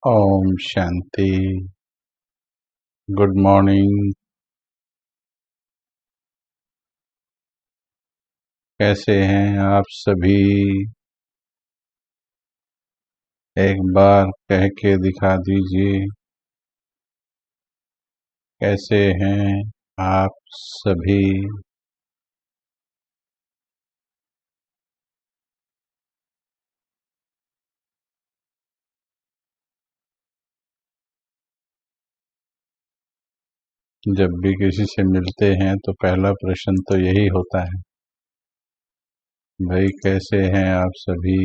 Om Shanti. Good morning. कैसे हैं आप सभी? एक बार कह के दिखा दीजिए, कैसे हैं आप सभी? जब भी किसी से मिलते हैं तो पहला प्रश्न तो यही होता है, भाई कैसे हैं आप सभी?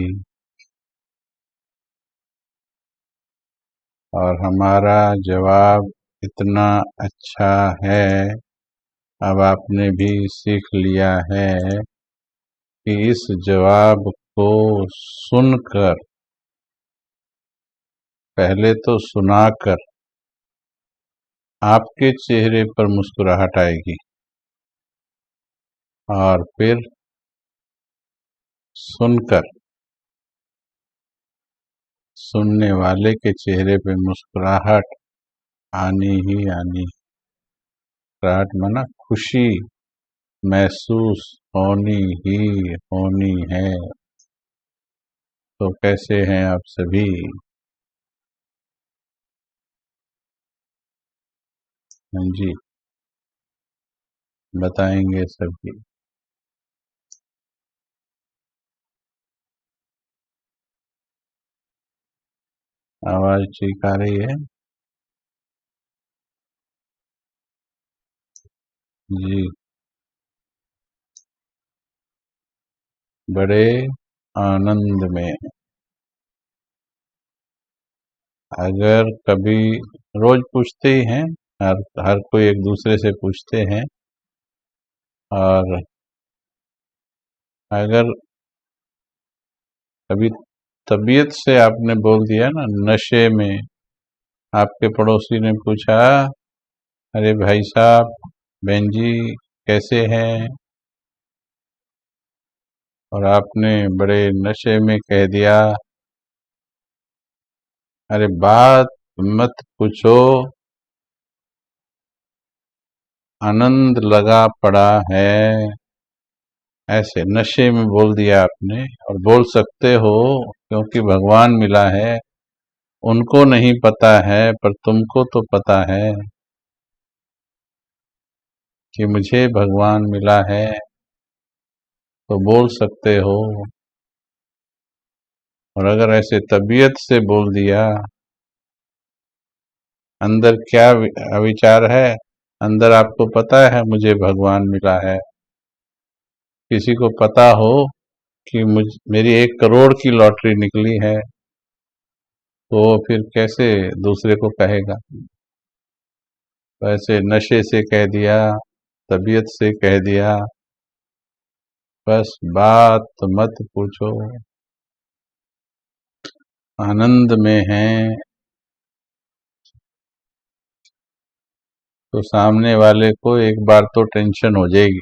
और हमारा जवाब इतना अच्छा है, अब आपने भी सीख लिया है कि इस जवाब को सुनकर, पहले तो सुनाकर आपके चेहरे पर मुस्कुराहट आएगी और फिर सुनकर सुनने वाले के चेहरे पे मुस्कुराहट आनी ही आनी। मुस्कुराहट माना खुशी महसूस होनी ही होनी है। तो कैसे हैं आप सभी? हाँ जी, बताएंगे सभी। आवाज ठीक आ रही है जी? बड़े आनंद में। अगर कभी, रोज पूछते ही हैं, हर हर कोई एक दूसरे से पूछते हैं, और अगर कभी तबीयत से आपने बोल दिया ना, नशे में आपके पड़ोसी ने पूछा, अरे भाई साहब, बहन जी कैसे हैं, और आपने बड़े नशे में कह दिया, अरे बात मत पूछो, आनंद लगा पड़ा है, ऐसे नशे में बोल दिया आपने। और बोल सकते हो क्योंकि भगवान मिला है, उनको नहीं पता है पर तुमको तो पता है कि मुझे भगवान मिला है, तो बोल सकते हो। और अगर ऐसे तबीयत से बोल दिया, अंदर क्या विचार है, अंदर आपको पता है मुझे भगवान मिला है। किसी को पता हो कि मेरी 1 करोड़ की लॉटरी निकली है, तो फिर कैसे दूसरे को कहेगा? वैसे नशे से कह दिया, तबीयत से कह दिया, बस बात मत पूछो, आनंद में हैं, तो सामने वाले को एक बार तो टेंशन हो जाएगी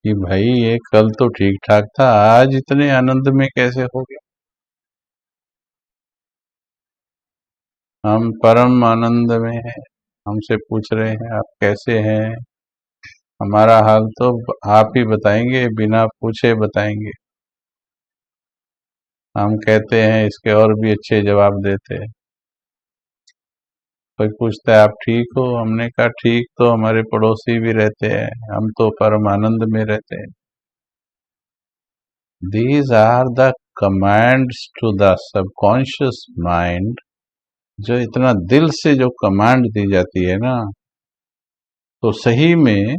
कि भाई ये कल तो ठीक ठाक था, आज इतने आनंद में कैसे हो गया। हम परम आनंद में हैं, हमसे पूछ रहे हैं आप कैसे हैं। हमारा हाल तो आप ही बताएंगे, बिना पूछे बताएंगे। हम कहते हैं इसके और भी अच्छे जवाब देते हैं। कोई पूछता है आप ठीक हो, हमने कहा ठीक तो हमारे पड़ोसी भी रहते हैं, हम तो परम आनंद में रहते हैं। These are the commands to the subconscious mind. जो इतना दिल से जो कमांड दी जाती है ना, तो सही में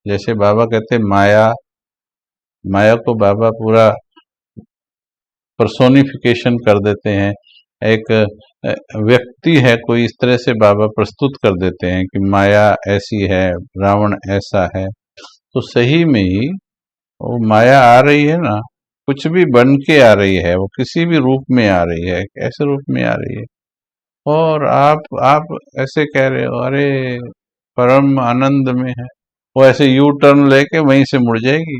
जैसे बाबा कहते हैं, माया, माया को बाबा पूरा पर्सोनिफिकेशन कर देते हैं। एक व्यक्ति है कोई, इस तरह से बाबा प्रस्तुत कर देते हैं कि माया ऐसी है, रावण ऐसा है। तो सही में ही वो माया आ रही है ना, कुछ भी बन के आ रही है, वो किसी भी रूप में आ रही है, कैसे रूप में आ रही है। और आप ऐसे कह रहे हो, अरे परम आनंद में है, वो ऐसे यू टर्न लेके वहीं से मुड़ जाएगी,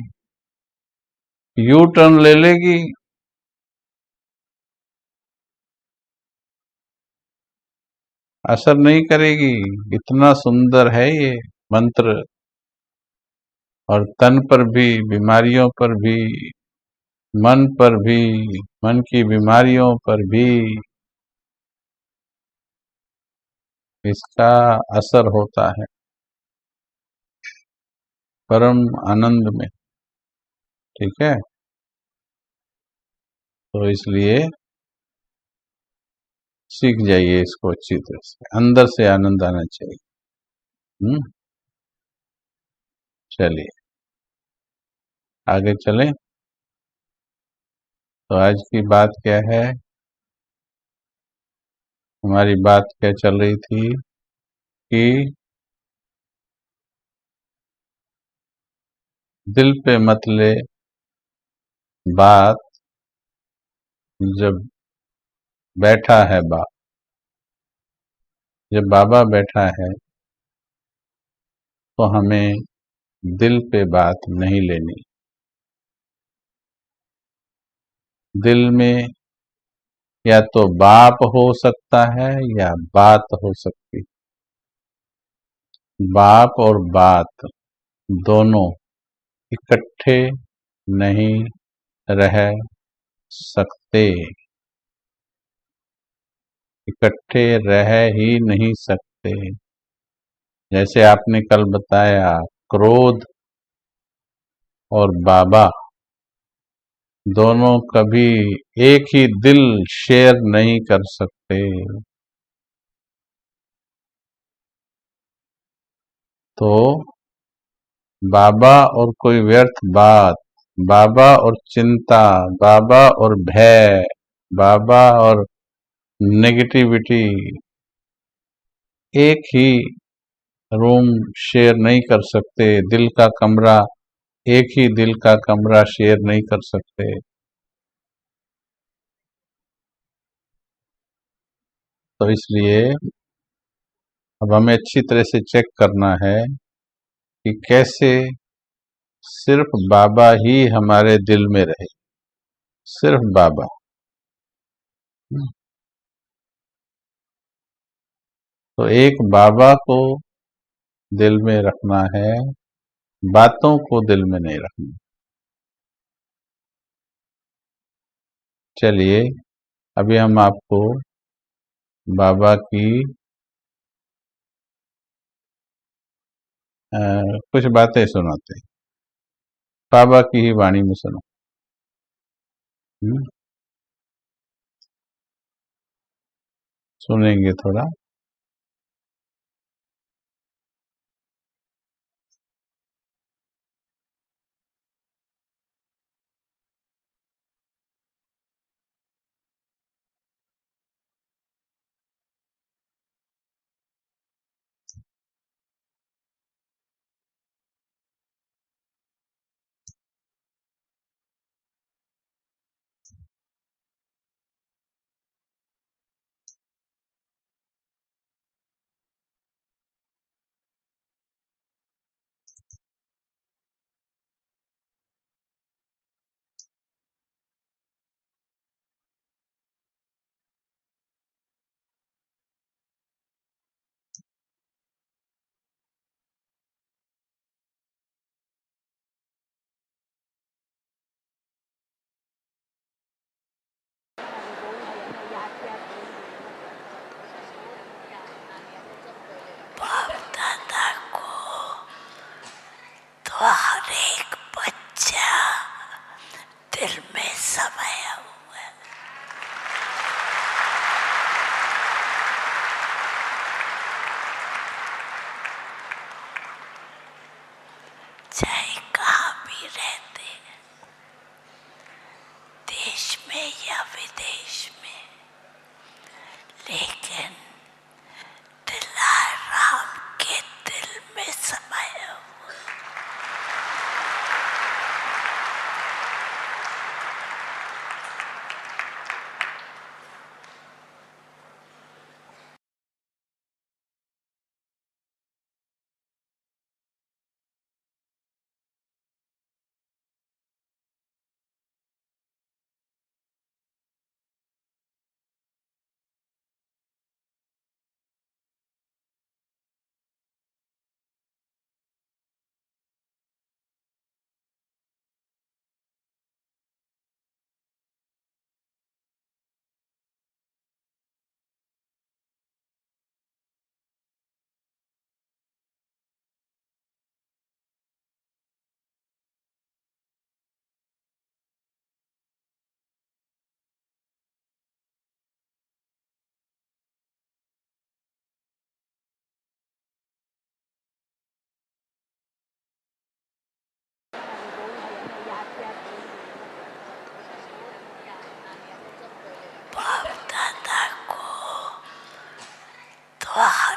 यू टर्न ले लेगी असर नहीं करेगी। इतना सुंदर है ये मंत्र, और तन पर भी, बीमारियों पर भी, मन पर भी, मन की बीमारियों पर भी इसका असर होता है, परम आनंद में। ठीक है, तो इसलिए सीख जाइए इसको अच्छी तरह से, अंदर से आनंद आना चाहिए। हम्म। चलिए आगे चलें। तो आज की बात क्या है? हमारी बात क्या चल रही थी कि दिल पे मत ले बात, जब बैठा है बाप, जब बाबा बैठा है तो हमें दिल पे बात नहीं लेनी। दिल में या तो बाप हो सकता है या बात हो सकती। बाप और बात दोनों इकट्ठे नहीं रह सकते, इकट्ठे रह ही नहीं सकते। जैसे आपने कल बताया, क्रोध और बाबा दोनों कभी एक ही दिल शेयर नहीं कर सकते। तो बाबा और कोई व्यर्थ बात, बाबा और चिंता, बाबा और भय, बाबा और नेगेटिविटी एक ही रूम शेयर नहीं कर सकते। दिल का कमरा, एक ही दिल का कमरा शेयर नहीं कर सकते। तो इसलिए अब हमें अच्छी तरह से चेक करना है कि कैसे सिर्फ बाबा ही हमारे दिल में रहे, सिर्फ बाबा। तो एक बाबा को दिल में रखना है, बातों को दिल में नहीं रखना। चलिए अभी हम आपको बाबा की अ, कुछ बातें सुनाते हैं, बाबा की ही वाणी में सुनो। हम्म, सुनेंगे थोड़ा।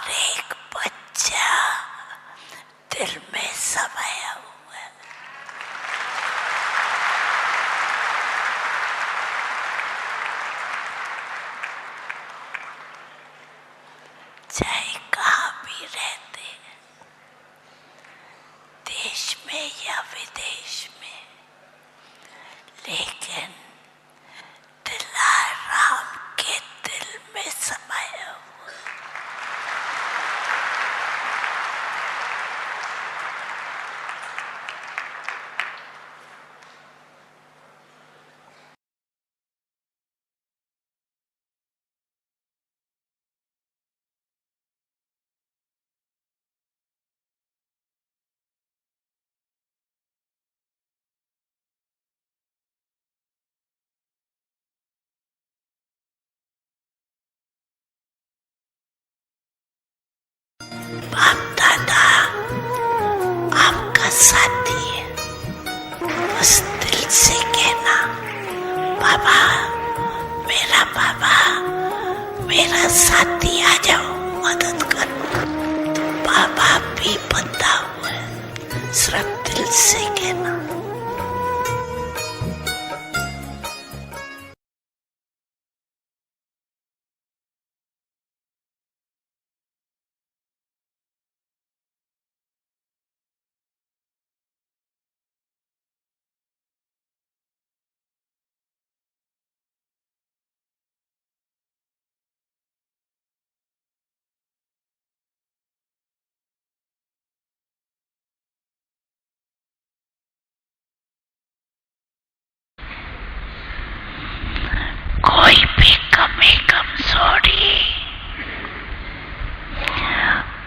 हर एक बच्चा दिल में समाया हुआ है। चाहे कहाँ भी रहते हैं, देश में या विदेश में, लेकिन दिलाराम के दिल में समाया हुआ। बाप दादा आपका साथी है, बस दिल से कहना, बाबा मेरा साथी आ जाओ, मदद करो। तो बाबा भी बंधा हुआ है, सिर्फ दिल से कहना। कोई भी कमी कमजोरी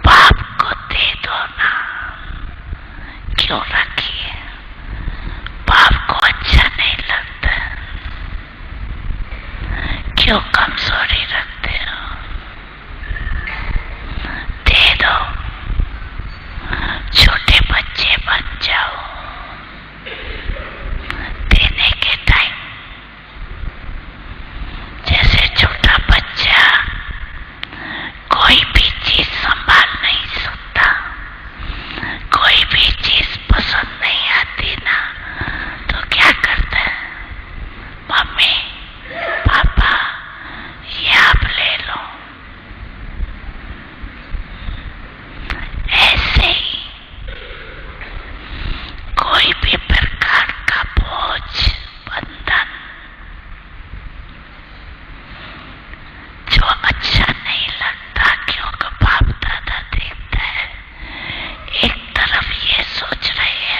बाप को दे दो ना, क्यों रखिए? बाप को अच्छा नहीं लगता, क्यों कमजोरी रखते हो? दे दो, छोटे बच्चे बन जाओ। देने के टाइम जैसे छोटा बच्चा कोई भी चीज संभाल नहीं सकता, कोई भी चीज पसंद नहीं आती ना, तो क्या करता है? मम्मी पापा ये आप ले लो। ऐसे ही कोई भी प्रकार का बोझ, बंधन जो अच्छा नहीं लगता, क्योंकि बाप दादा देखता है, एक तरफ ये सोच रहे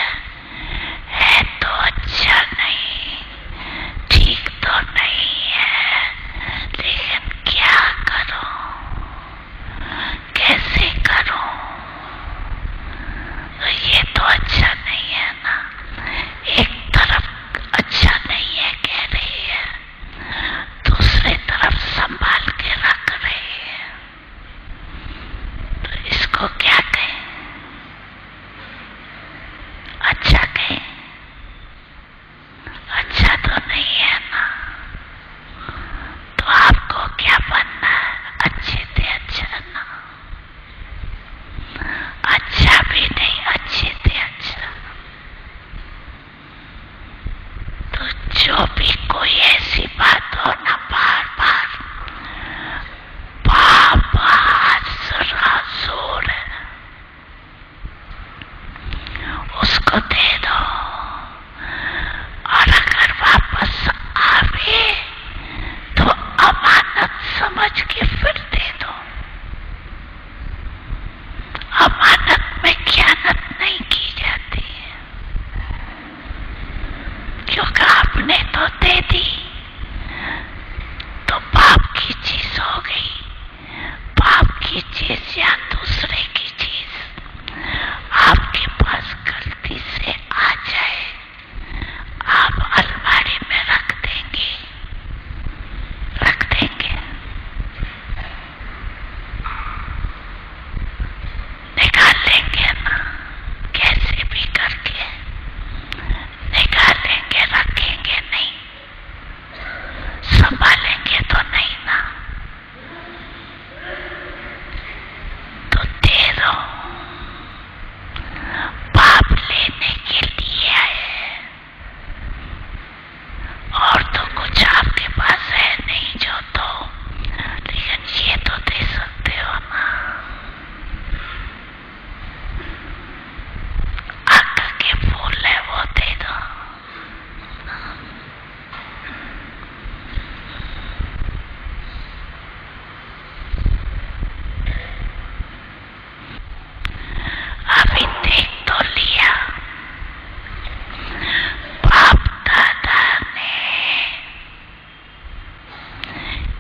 है तो अच्छा नहीं, ठीक तो नहीं है, लेकिन क्या करूं, कैसे करूं? तो ये तो अच्छा नहीं है ना। एक तरफ अच्छा नहीं है कह रही है, दूसरी तरफ संभाल के रख रही है, तो इसको क्या कहें? अच्छा कहें? अच्छा तो नहीं है ना। तो आपको क्या बनना है? अच्छे से अच्छा ना, अच्छा भी नहीं, अच्छे से अच्छा। तो जो भी कोई ऐसी बात हो ना, बार बार बाबा जरा जोर है, उसको दे दो, और अगर वापस आवे तो अमानत समझ के फिर दे दो। अमानत में खयानत नहीं की जाती है, क्योंकि आपने तो दे दी तो बाप की चीज हो गई। बाप की चीज या दूसरे की चीज आपके पास गलती से आ जाए, आप अलमारी में रख देंगे, निकाल लेंगे ना, कैसे भी करके निकालेंगे, रखेंगे नहीं, संभालेंगे तो नहीं ना। रहा हूं, पाप लेने के लिए है, और तो कुछ आपके पास है नहीं जो दो, लेकिन ये तो दे सकते हो ना। अक्ल के फूल है वो दे दो। अभी देख तो लिया, बाप दादा ने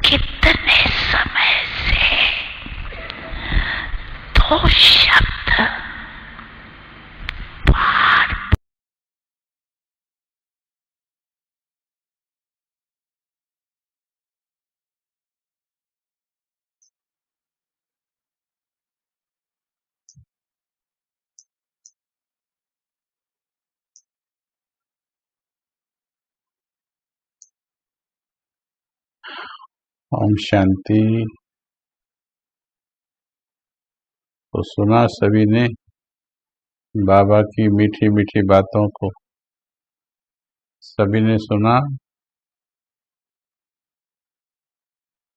कितने समय से दो शब्द बार ओम शांति। तो सुना सभी ने बाबा की मीठी मीठी बातों को, सभी ने सुना।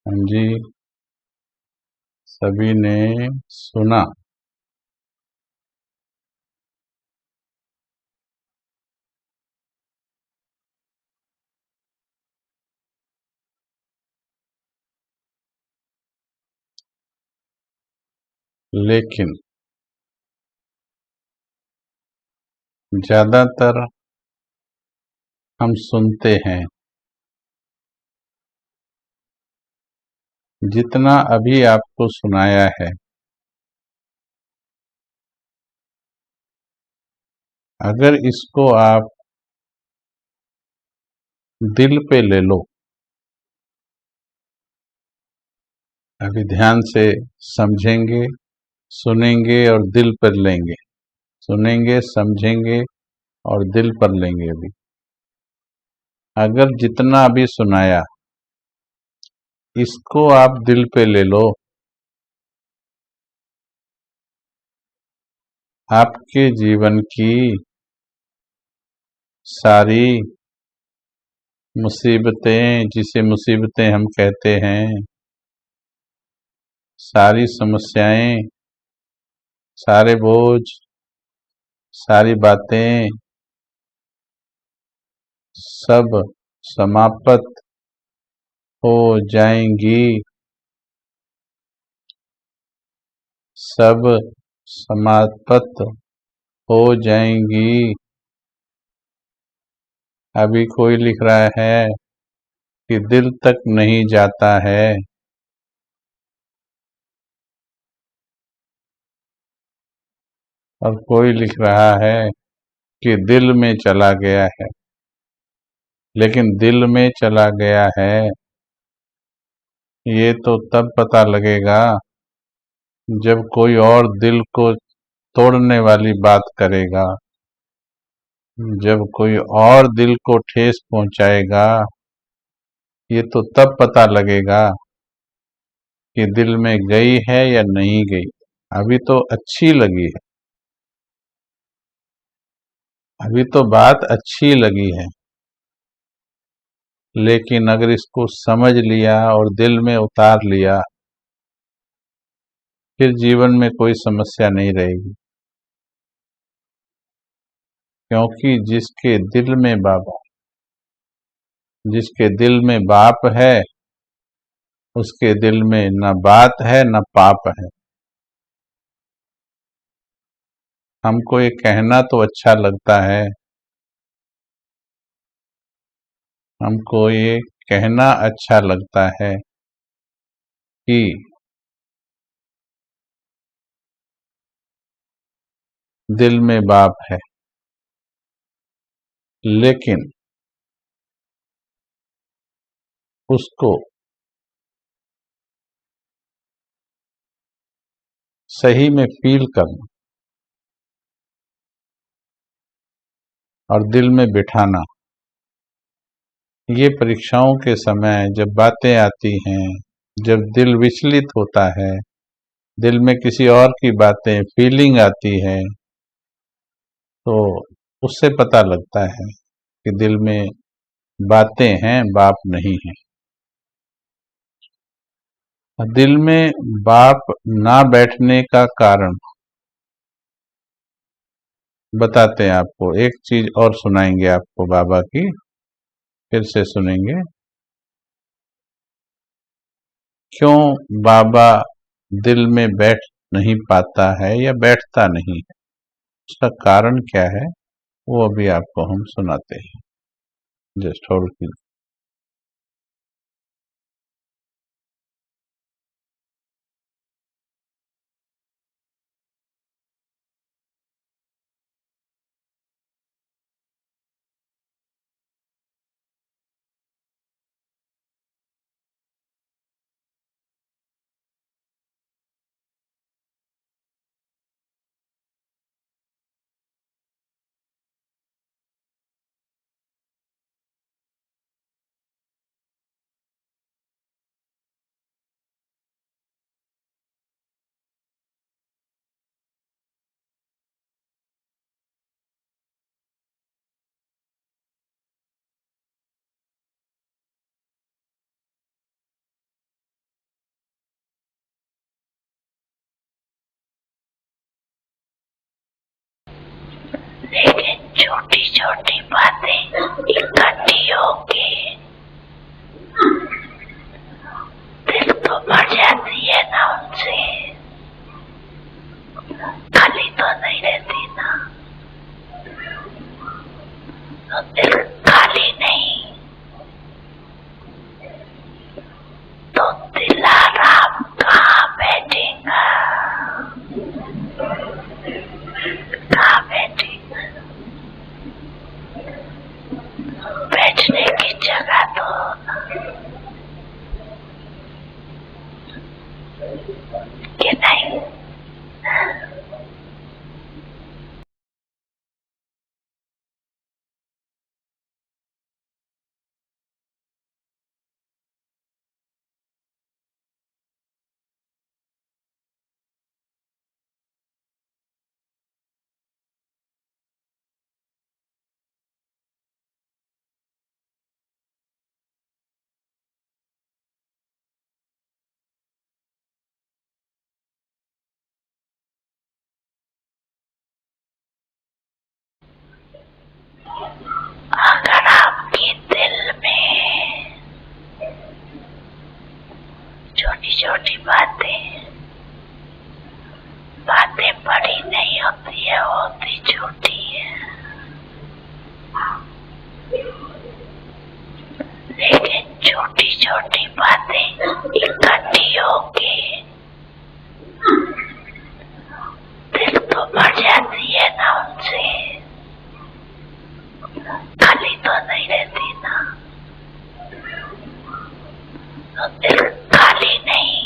हाँ जी, सभी ने सुना। लेकिन ज्यादातर हम सुनते हैं, जितना अभी आपको सुनाया है, अगर इसको आप दिल पे ले लो, अभी ध्यान से समझेंगे, सुनेंगे और दिल पर लेंगे, सुनेंगे, समझेंगे और दिल पर लेंगे। अभी अगर जितना अभी सुनाया इसको आप दिल पे ले लो, आपके जीवन की सारी मुसीबतें, जिसे मुसीबतें हम कहते हैं, सारी समस्याएं, सारे बोझ, सारी बातें सब समाप्त हो जाएंगी, सब समाप्त हो जाएंगी। अभी कोई लिख रहा है कि दिल तक नहीं जाता है, और कोई लिख रहा है कि दिल में चला गया है। लेकिन दिल में चला गया है ये तो तब पता लगेगा जब कोई और दिल को तोड़ने वाली बात करेगा, जब कोई और दिल को ठेस पहुंचाएगा, ये तो तब पता लगेगा कि दिल में गई है या नहीं गई। अभी तो अच्छी लगी है, अभी तो बात अच्छी लगी है, लेकिन अगर इसको समझ लिया और दिल में उतार लिया, फिर जीवन में कोई समस्या नहीं रहेगी। क्योंकि जिसके दिल में बाबा, जिसके दिल में बाप है, उसके दिल में न बात है न पाप है। हमको ये कहना तो अच्छा लगता है, हमको ये कहना अच्छा लगता है कि दिल में बाप है, लेकिन उसको सही में फील करना और दिल में बिठाना, ये परीक्षाओं के समय जब बातें आती हैं, जब दिल विचलित होता है, दिल में किसी और की बातें, फीलिंग आती है, तो उससे पता लगता है कि दिल में बातें हैं, बाप नहीं है। दिल में बाप ना बैठने का कारण बताते हैं आपको। एक चीज और सुनाएंगे आपको बाबा की, फिर से सुनेंगे। क्यों बाबा दिल में बैठ नहीं पाता है या बैठता नहीं है, उसका कारण क्या है, वो अभी आपको हम सुनाते हैं। जस्ट होल्ड कीजिए। लेकिन छोटी छोटी बातें इकट्ठी होके दिल तो भर जाती है ना उनसे, खाली तो नहीं रहती ना। तो दिल खाली नहीं तो दिलाराम कहाँ बैठेगा, कहाँ बैठेगा। बैठने की जगह तो कि नहीं। अगर आपके दिल में छोटी छोटी बातें बड़ी नहीं होती है, होती छोटी है, लेकिन छोटी छोटी बातें इकट्ठी होके दिल तो भर जाती है ना उनसे, खाली तो नहीं रहती ना। तो दिल खाली नहीं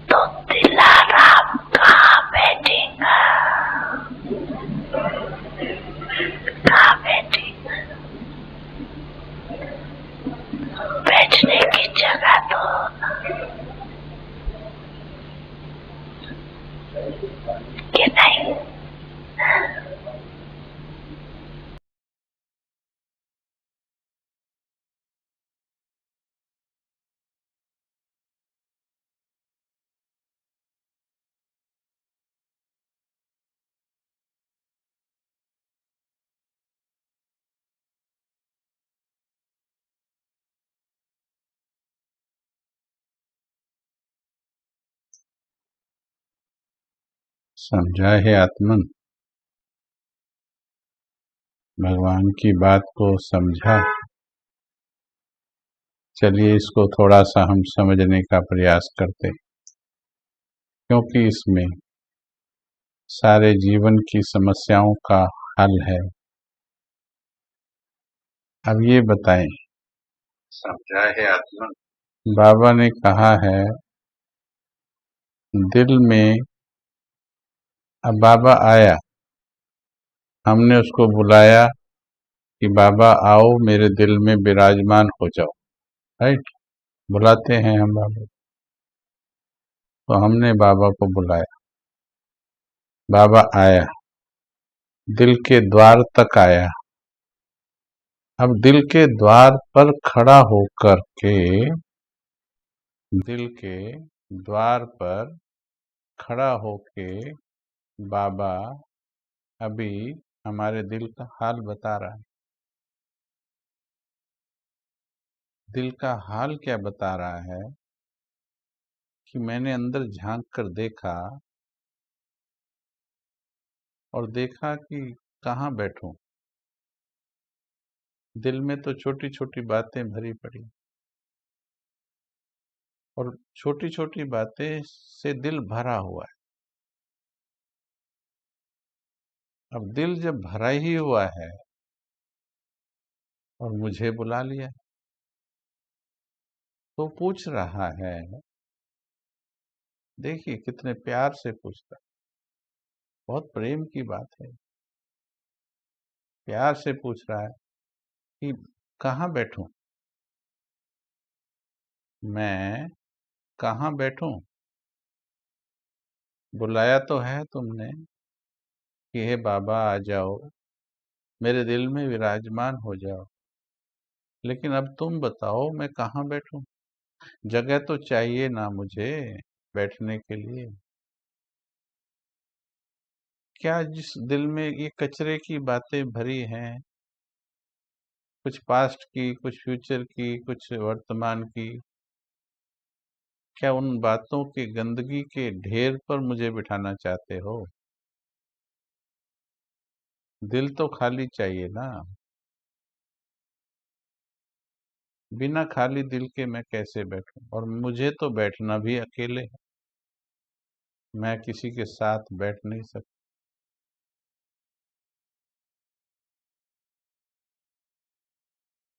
तो दिलाराम कहाँ बैठेगा, कहाँ बैठेगा। बैठने की जगह तो कि नहीं। समझा है आत्मन, भगवान की बात को समझा। चलिए इसको थोड़ा सा हम समझने का प्रयास करते हैं, क्योंकि इसमें सारे जीवन की समस्याओं का हल है। अब ये बताएं, समझा है आत्मन, बाबा ने कहा है दिल में, अब बाबा आया, हमने उसको बुलाया कि बाबा आओ मेरे दिल में विराजमान हो जाओ, राइट, बुलाते हैं हम बाबा। तो हमने बाबा को बुलाया। बाबा आया, दिल के द्वार तक आया। अब दिल के द्वार पर खड़ा होकर के, दिल के द्वार पर खड़ा होके बाबा अभी हमारे दिल का हाल बता रहा है। दिल का हाल क्या बता रहा है कि मैंने अंदर झांक कर देखा और देखा कि कहाँ बैठूं। दिल में तो छोटी छोटी बातें भरी पड़ी और छोटी छोटी बातें से दिल भरा हुआ है। अब दिल जब भरा ही हुआ है और मुझे बुला लिया, तो पूछ रहा है। देखिए कितने प्यार से पूछता, बहुत प्रेम की बात है। प्यार से पूछ रहा है कि कहाँ बैठूं, मैं कहाँ बैठूं। बुलाया तो है तुमने कि हे बाबा आ जाओ, मेरे दिल में विराजमान हो जाओ, लेकिन अब तुम बताओ मैं कहाँ बैठूं। जगह तो चाहिए ना मुझे बैठने के लिए। क्या जिस दिल में ये कचरे की बातें भरी हैं, कुछ पास्ट की, कुछ फ्यूचर की, कुछ वर्तमान की, क्या उन बातों के गंदगी के ढेर पर मुझे बिठाना चाहते हो। दिल तो खाली चाहिए ना। बिना खाली दिल के मैं कैसे बैठूं, और मुझे तो बैठना भी अकेले है, मैं किसी के साथ बैठ नहीं सकता।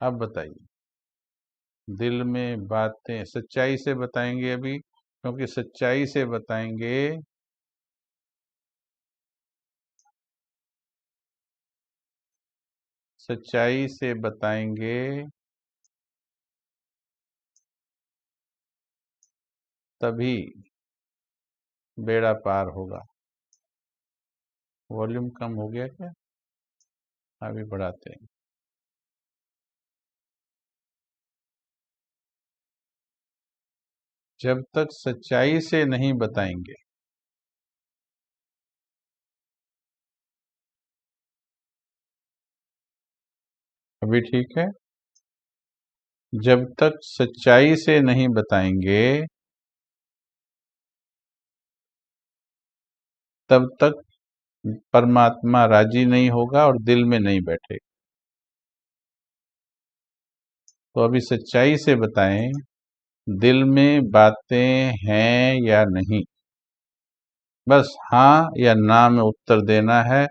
अब बताइए, दिल में बातें सच्चाई से बताएंगे अभी, क्योंकि सच्चाई से बताएंगे सच्चाई से बताएंगे तभी बेड़ा पार होगा। वॉल्यूम कम हो गया क्या? अभी बढ़ाते हैं। जब तक सच्चाई से नहीं बताएंगे, अभी ठीक है। जब तक सच्चाई से नहीं बताएंगे, तब तक परमात्मा राजी नहीं होगा और दिल में नहीं बैठेगा। तो अभी सच्चाई से बताएं, दिल में बातें हैं या नहीं। बस हाँ या ना में उत्तर देना है,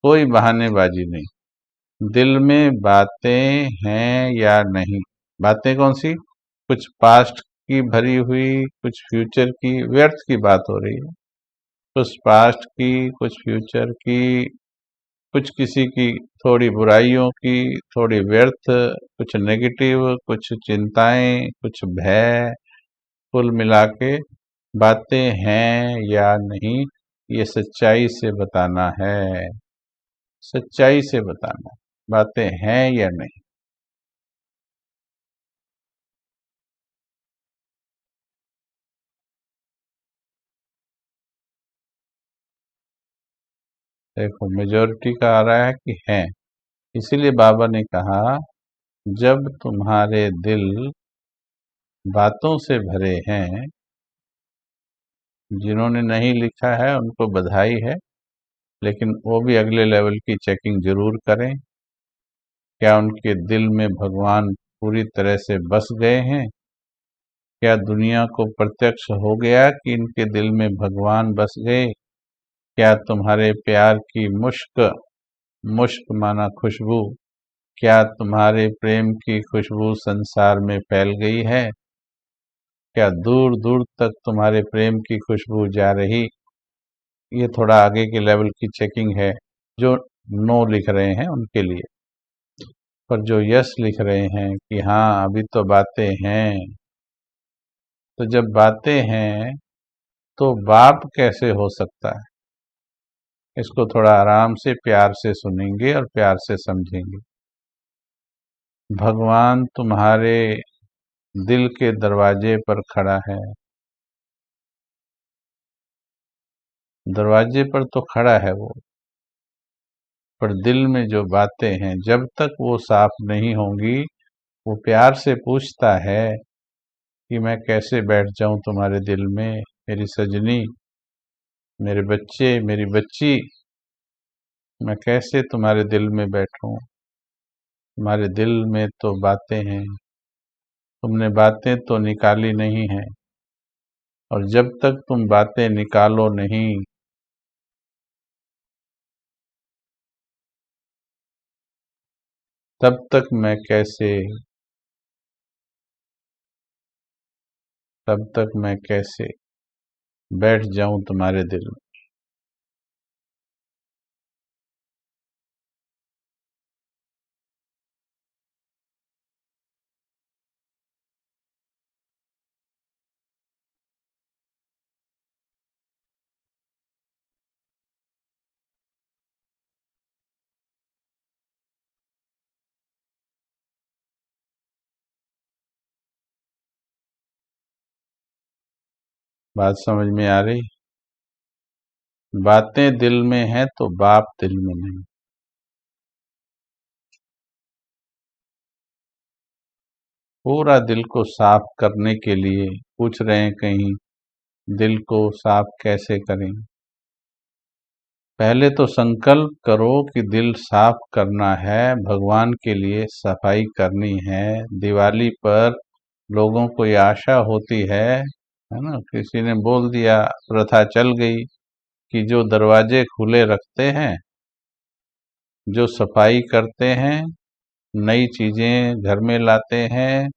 कोई बहानेबाजी नहीं। दिल में बातें हैं या नहीं। बातें कौन सी? कुछ पास्ट की भरी हुई, कुछ फ्यूचर की, व्यर्थ की बात हो रही है। कुछ पास्ट की, कुछ फ्यूचर की, कुछ किसी की थोड़ी बुराइयों की, थोड़ी व्यर्थ, कुछ नेगेटिव, कुछ चिंताएं, कुछ भय, कुल मिला के बातें हैं या नहीं, ये सच्चाई से बताना है। सच्चाई से बताना है, बातें हैं या नहीं। देखो मेजोरिटी का आ रहा है कि हैं। इसीलिए बाबा ने कहा, जब तुम्हारे दिल बातों से भरे हैं, जिन्होंने नहीं लिखा है उनको बधाई है, लेकिन वो भी अगले लेवल की चेकिंग जरूर करें। क्या उनके दिल में भगवान पूरी तरह से बस गए हैं? क्या दुनिया को प्रत्यक्ष हो गया कि इनके दिल में भगवान बस गए? क्या तुम्हारे प्यार की मुश्क, मुश्क माना खुशबू, क्या तुम्हारे प्रेम की खुशबू संसार में फैल गई है? क्या दूर दूर तक तुम्हारे प्रेम की खुशबू जा रही? ये थोड़ा आगे के लेवल की चेकिंग है। जो नो लिख रहे हैं उनके लिए, पर जो यस लिख रहे हैं कि हाँ अभी तो बातें हैं, तो जब बातें हैं तो बाप कैसे हो सकता है? इसको थोड़ा आराम से प्यार से सुनेंगे और प्यार से समझेंगे। भगवान तुम्हारे दिल के दरवाजे पर खड़ा है। दरवाजे पर तो खड़ा है वो, पर दिल में जो बातें हैं जब तक वो साफ नहीं होंगी, वो प्यार से पूछता है कि मैं कैसे बैठ जाऊं तुम्हारे दिल में, मेरी सजनी, मेरे बच्चे, मेरी बच्ची, मैं कैसे तुम्हारे दिल में बैठूं? तुम्हारे दिल में तो बातें हैं, तुमने बातें तो निकाली नहीं हैं, और जब तक तुम बातें निकालो नहीं, तब तक मैं कैसे, तब तक मैं कैसे बैठ जाऊं तुम्हारे दिल में। बात समझ में आ रही? बातें दिल में हैं तो बाप दिल में नहीं। पूरा दिल को साफ करने के लिए पूछ रहे हैं, कहीं दिल को साफ कैसे करें? पहले तो संकल्प करो कि दिल साफ करना है, भगवान के लिए सफाई करनी है। दिवाली पर लोगों को ये आशा होती है ना, किसी ने बोल दिया, प्रथा चल गई कि जो दरवाजे खुले रखते हैं, जो सफाई करते हैं, नई चीजें घर में लाते हैं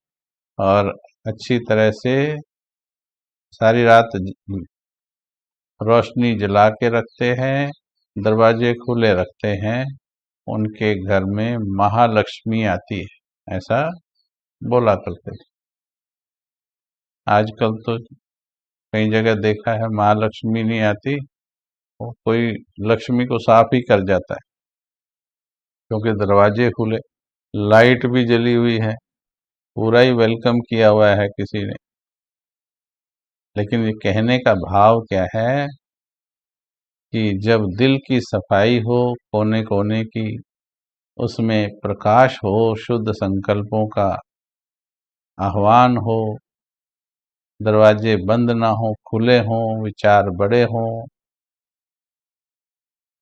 और अच्छी तरह से सारी रात रोशनी जला के रखते हैं, दरवाजे खुले रखते हैं, उनके घर में महालक्ष्मी आती है, ऐसा बोला करते थे। आजकल तो कई जगह देखा है महालक्ष्मी नहीं आती, वो कोई लक्ष्मी को साफ ही कर जाता है, क्योंकि दरवाजे खुले, लाइट भी जली हुई है, पूरा ही वेलकम किया हुआ है किसी ने। लेकिन ये कहने का भाव क्या है कि जब दिल की सफाई हो, कोने कोने की, उसमें प्रकाश हो, शुद्ध संकल्पों का आह्वान हो, दरवाजे बंद ना हो, खुले हों, विचार बड़े हों,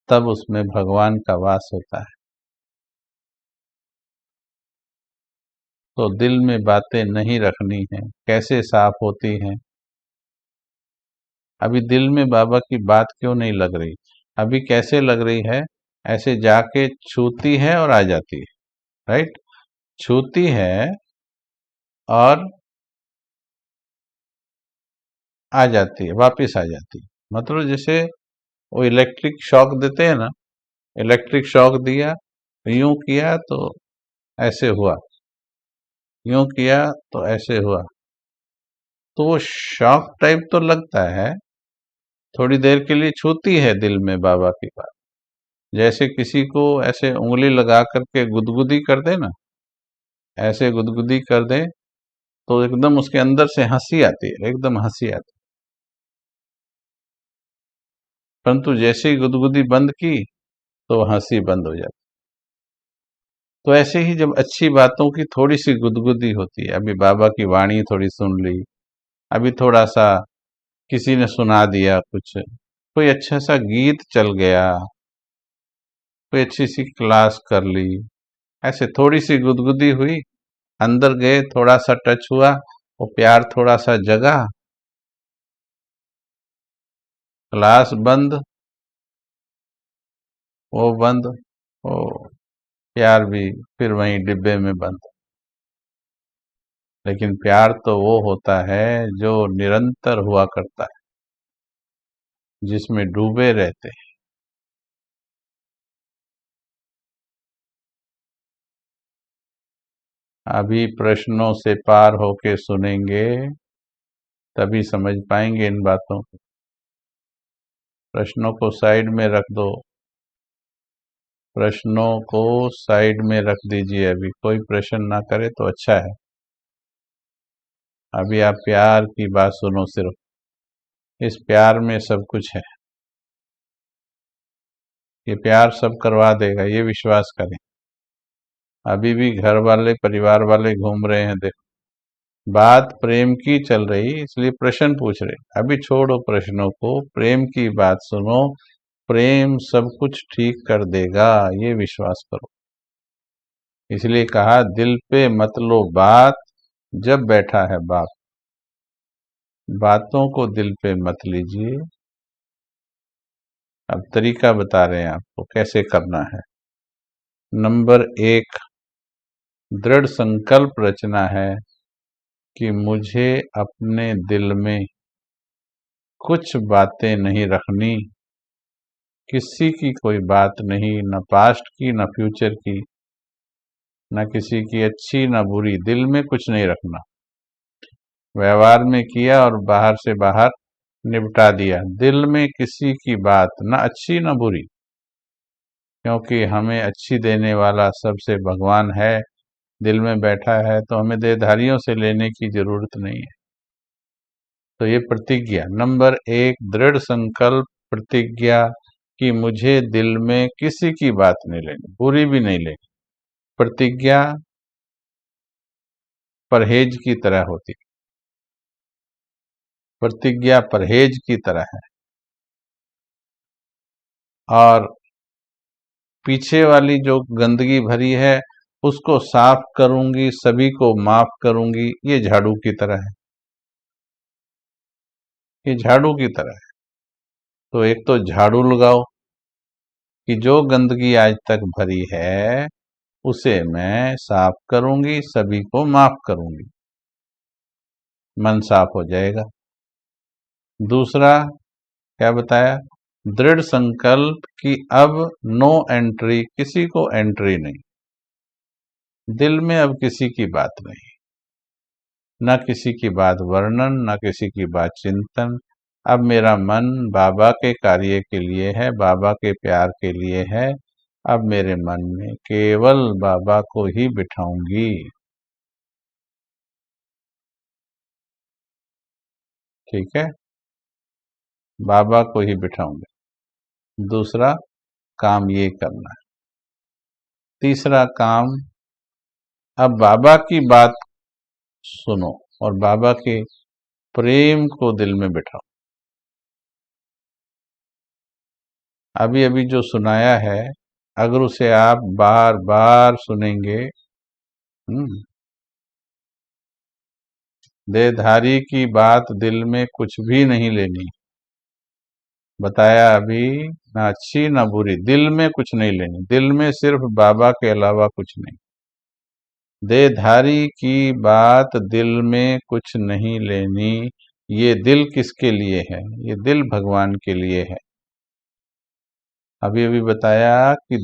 तब उसमें भगवान का वास होता है। तो दिल में बातें नहीं रखनी है, कैसे साफ होती हैं? अभी दिल में बाबा की बात क्यों नहीं लग रही? अभी कैसे लग रही है? ऐसे जाके छूती है और आ जाती है, राइट? छूती है और आ जाती है, वापिस आ जाती है। मतलब जैसे वो इलेक्ट्रिक शॉक देते हैं ना, इलेक्ट्रिक शॉक दिया, यूं किया तो ऐसे हुआ, यूं किया तो ऐसे हुआ, तो वो शॉक टाइप तो लगता है, थोड़ी देर के लिए छूती है दिल में बाबा की बात। जैसे किसी को ऐसे उंगली लगा करके गुदगुदी कर दे ना, ऐसे गुदगुदी कर दे तो एकदम उसके अंदर से हंसी आती है, एकदम हंसी आती है। परंतु जैसे ही गुदगुदी बंद की तो हंसी बंद हो जाती। तो ऐसे ही जब अच्छी बातों की थोड़ी सी गुदगुदी होती है, अभी बाबा की वाणी थोड़ी सुन ली, अभी थोड़ा सा किसी ने सुना दिया कुछ, कोई अच्छा सा गीत चल गया, कोई अच्छी सी क्लास कर ली, ऐसे थोड़ी सी गुदगुदी हुई, अंदर गए, थोड़ा सा टच हुआ, वो प्यार थोड़ा सा जगा, क्लास बंद, वो बंद, वो प्यार भी फिर वहीं डिब्बे में बंद। लेकिन प्यार तो वो होता है जो निरंतर हुआ करता है, जिसमें डूबे रहते हैं। अभी प्रश्नों से पार होके सुनेंगे, तभी समझ पाएंगे इन बातों को। प्रश्नों को साइड में रख दो, प्रश्नों को साइड में रख दीजिए। अभी कोई प्रश्न ना करे तो अच्छा है। अभी आप प्यार की बात सुनो सिर्फ, इस प्यार में सब कुछ है। ये प्यार सब करवा देगा, ये विश्वास करें। अभी भी घर वाले परिवार वाले घूम रहे हैं, देखो बात प्रेम की चल रही, इसलिए प्रश्न पूछ रहे। अभी छोड़ो प्रश्नों को, प्रेम की बात सुनो। प्रेम सब कुछ ठीक कर देगा, ये विश्वास करो। इसलिए कहा दिल पे मत लो बात, जब बैठा है बाप। बातों को दिल पे मत लीजिए। अब तरीका बता रहे हैं आपको कैसे करना है। नंबर 1, दृढ़ संकल्प रचना है कि मुझे अपने दिल में कुछ बातें नहीं रखनी, किसी की कोई बात नहीं, न पास्ट की न फ्यूचर की, न किसी की अच्छी न बुरी, दिल में कुछ नहीं रखना। व्यवहार में किया और बाहर से बाहर निपटा दिया, दिल में किसी की बात न अच्छी न बुरी, क्योंकि हमें अच्छी देने वाला सबसे भगवान है, दिल में बैठा है, तो हमें देहधारियों से लेने की जरूरत नहीं है। तो ये प्रतिज्ञा नंबर 1, दृढ़ संकल्प प्रतिज्ञा कि मुझे दिल में किसी की बात नहीं लेनी, बुरी भी नहीं लेनी। प्रतिज्ञा परहेज की तरह होती, प्रतिज्ञा परहेज की तरह है। और पीछे वाली जो गंदगी भरी है उसको साफ करूंगी, सभी को माफ करूंगी, ये झाड़ू की तरह है, ये झाड़ू की तरह है। तो एक तो झाड़ू लगाओ कि जो गंदगी आज तक भरी है उसे मैं साफ करूंगी, सभी को माफ करूंगी, मन साफ हो जाएगा। दूसरा क्या बताया? दृढ़ संकल्प कि अब नो एंट्री, किसी को एंट्री नहीं, दिल में अब किसी की बात नहीं, न किसी की बात वर्णन, न किसी की बात चिंतन। अब मेरा मन बाबा के कार्य के लिए है, बाबा के प्यार के लिए है। अब मेरे मन में केवल बाबा को ही बिठाऊंगी। ठीक है, बाबा को ही बिठाऊंगी। दूसरा काम ये करना है। तीसरा काम, अब बाबा की बात सुनो और बाबा के प्रेम को दिल में बिठाओ। अभी अभी जो सुनाया है, अगर उसे आप बार बार सुनेंगे, देहधारी की बात दिल में कुछ भी नहीं लेनी। बताया अभी, ना अच्छी ना बुरी, दिल में कुछ नहीं लेनी, दिल में सिर्फ बाबा के अलावा कुछ नहीं। देहधारी की बात दिल में कुछ नहीं लेनी। ये दिल किसके लिए है? ये दिल भगवान के लिए है। अभी अभी बताया कि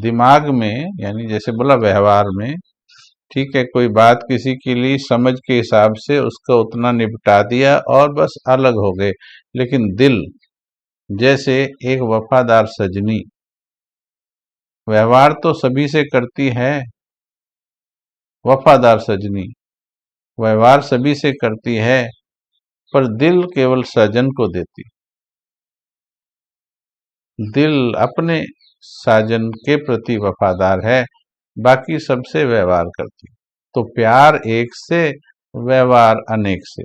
दिमाग में, यानी जैसे बोला व्यवहार में, ठीक है, कोई बात किसी के लिए समझ के हिसाब से उसका उतना निपटा दिया और बस अलग हो गए। लेकिन दिल जैसे एक वफादार सजनी, व्यवहार तो सभी से करती है, वफादार सजनी व्यवहार सभी से करती है, पर दिल केवल सजन को देती। दिल अपने साजन के प्रति वफादार है, बाकी सबसे व्यवहार करती। तो प्यार एक से, व्यवहार अनेक से।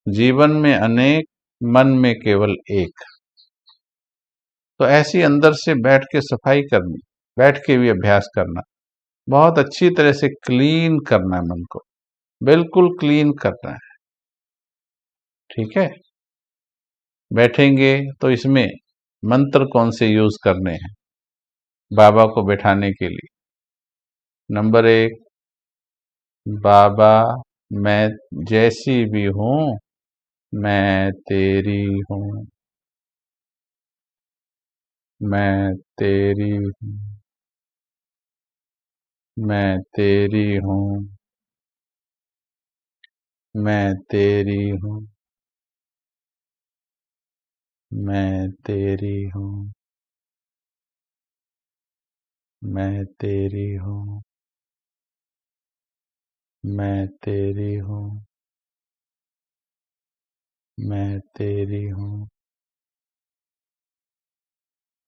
जीवन में अनेक, मन में केवल एक। तो ऐसी अंदर से बैठ के सफाई करनी, बैठ के भी अभ्यास करना, बहुत अच्छी तरह से क्लीन करना है मन को, बिल्कुल क्लीन करना है। ठीक है, बैठेंगे तो इसमें मंत्र कौन से यूज करने हैं बाबा को बैठाने के लिए? नंबर 1, बाबा मैं जैसी भी हूं, मैं तेरी हूं, मैं तेरी हूं, मैं तेरी हूं, मैं तेरी हूं, मैं तेरी हूँ, मैं तेरी हूँ, मैं तेरी हूँ, मैं तेरी हूँ,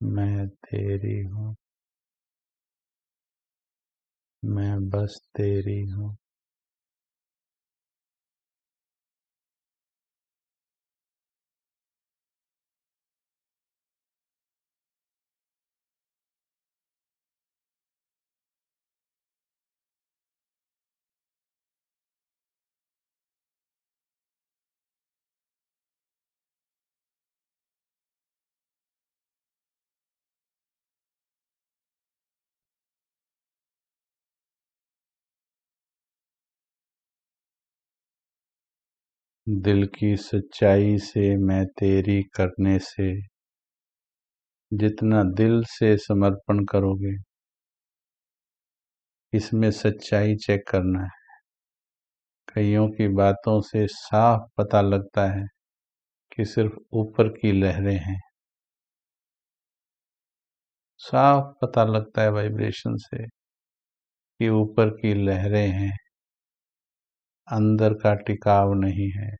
मैं तेरी हूँ, मैं बस तेरी हूँ। दिल की सच्चाई से मैं तेरी करने से, जितना दिल से समर्पण करोगे, इसमें सच्चाई चेक करना है। कईयों की बातों से साफ पता लगता है कि सिर्फ ऊपर की लहरें हैं। साफ पता लगता है वाइब्रेशन से कि ऊपर की लहरें हैं, अंदर का टिकाव नहीं है।